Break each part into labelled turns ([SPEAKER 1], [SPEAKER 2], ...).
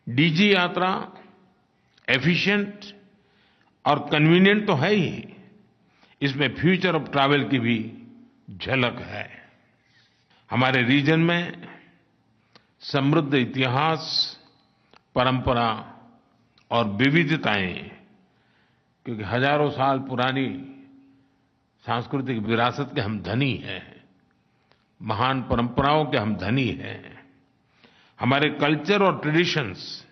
[SPEAKER 1] DG यात्रा efficient और convenient तो है ही, इसमें फ्यूचर ऑफ ट्रैवल की भी झलक है। हमारे रीजन में समृद्ध इतिहास, परंपरा और विविधताएं, क्योंकि हजारों साल पुरानी सांस्कृतिक विरासत के हम धनी हैं, महान परंपराओं के हम धनी हैं। हमारे कल्चर और ट्रेडिशंस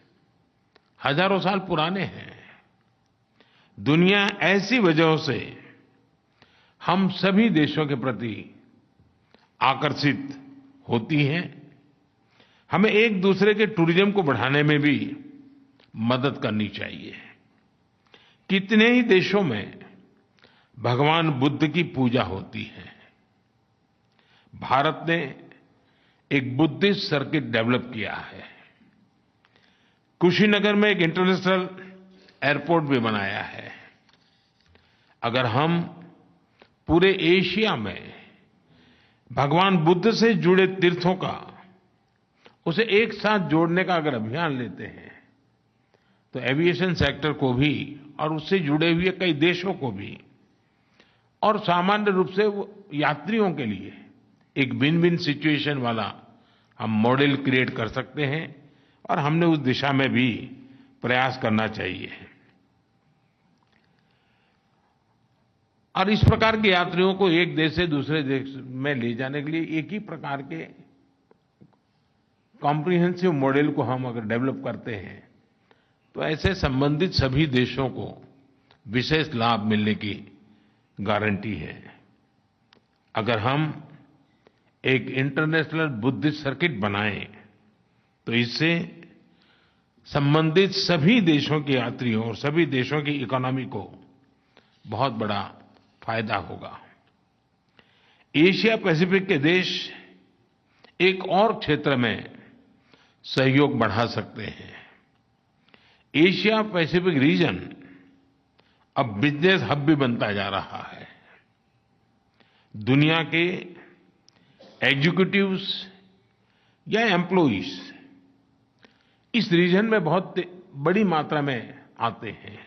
[SPEAKER 1] हजारों साल पुराने हैं। दुनिया ऐसी वजहों से हम सभी देशों के प्रति आकर्षित होती है। हमें एक दूसरे के टूरिज्म को बढ़ाने में भी मदद करनी चाहिए। कितने ही देशों में भगवान बुद्ध की पूजा होती है। भारत ने एक बुद्धिस्ट सर्किट डेवलप किया है। कुशीनगर में एक इंटरनेशनल एयरपोर्ट भी बनाया है। अगर हम पूरे एशिया में भगवान बुद्ध से जुड़े तीर्थों का, उसे एक साथ जोड़ने का अगर अभियान लेते हैं, तो एविएशन सेक्टर को भी और उससे जुड़े हुए कई देशों को भी और सामान्य रूप से यात्रियों के लिए एक विन विन सिचुएशन वाला हम मॉडल क्रिएट कर सकते हैं, और हमने उस दिशा में भी प्रयास करना चाहिए। और इस प्रकार के यात्रियों को एक देश से दूसरे देश में ले जाने के लिए एक ही प्रकार के कॉम्प्रिहेंसिव मॉडल को हम अगर डेवलप करते हैं, तो ऐसे संबंधित सभी देशों को विशेष लाभ मिलने की गारंटी है। अगर हम एक इंटरनेशनल बुद्धिस्ट सर्किट बनाएं, तो इससे संबंधित सभी देशों के यात्रियों और सभी देशों की इकोनॉमी को बहुत बड़ा फायदा होगा। एशिया पैसिफिक के देश एक और क्षेत्र में सहयोग बढ़ा सकते हैं। एशिया पैसिफिक रीजन अब बिजनेस हब भी बनता जा रहा है। दुनिया के एग्जीक्यूटिव्स या एम्प्लॉइज इस रीजन में बहुत बड़ी मात्रा में आते हैं।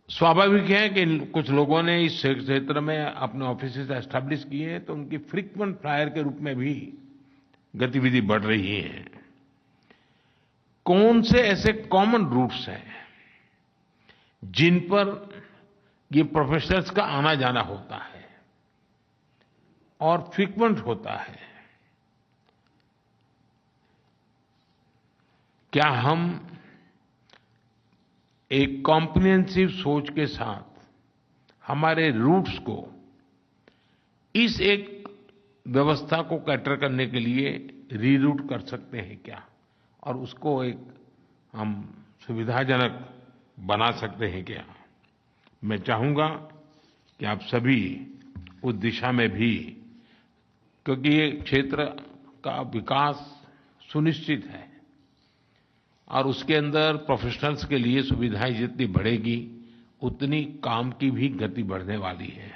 [SPEAKER 1] स्वाभाविक है कि कुछ लोगों ने इस क्षेत्र में अपने ऑफिसेज एस्टैब्लिश किए हैं, तो उनकी फ्रीक्वेंट फ्लायर के रूप में भी गतिविधि बढ़ रही है। कौन से ऐसे कॉमन रूट्स हैं जिन पर ये प्रोफेशनल्स का आना जाना होता है और फ्रीक्वेंट होता है? क्या हम एक कॉम्प्रिहेंसिव सोच के साथ हमारे रूट्स को इस एक व्यवस्था को कैटर करने के लिए रीरूट कर सकते हैं क्या, और उसको एक हम सुविधाजनक बना सकते हैं क्या? मैं चाहूँगा कि आप सभी उस दिशा में भी, क्योंकि ये क्षेत्र का विकास सुनिश्चित है और उसके अंदर प्रोफेशनल्स के लिए सुविधाएं जितनी बढ़ेगी, उतनी काम की भी गति बढ़ने वाली है।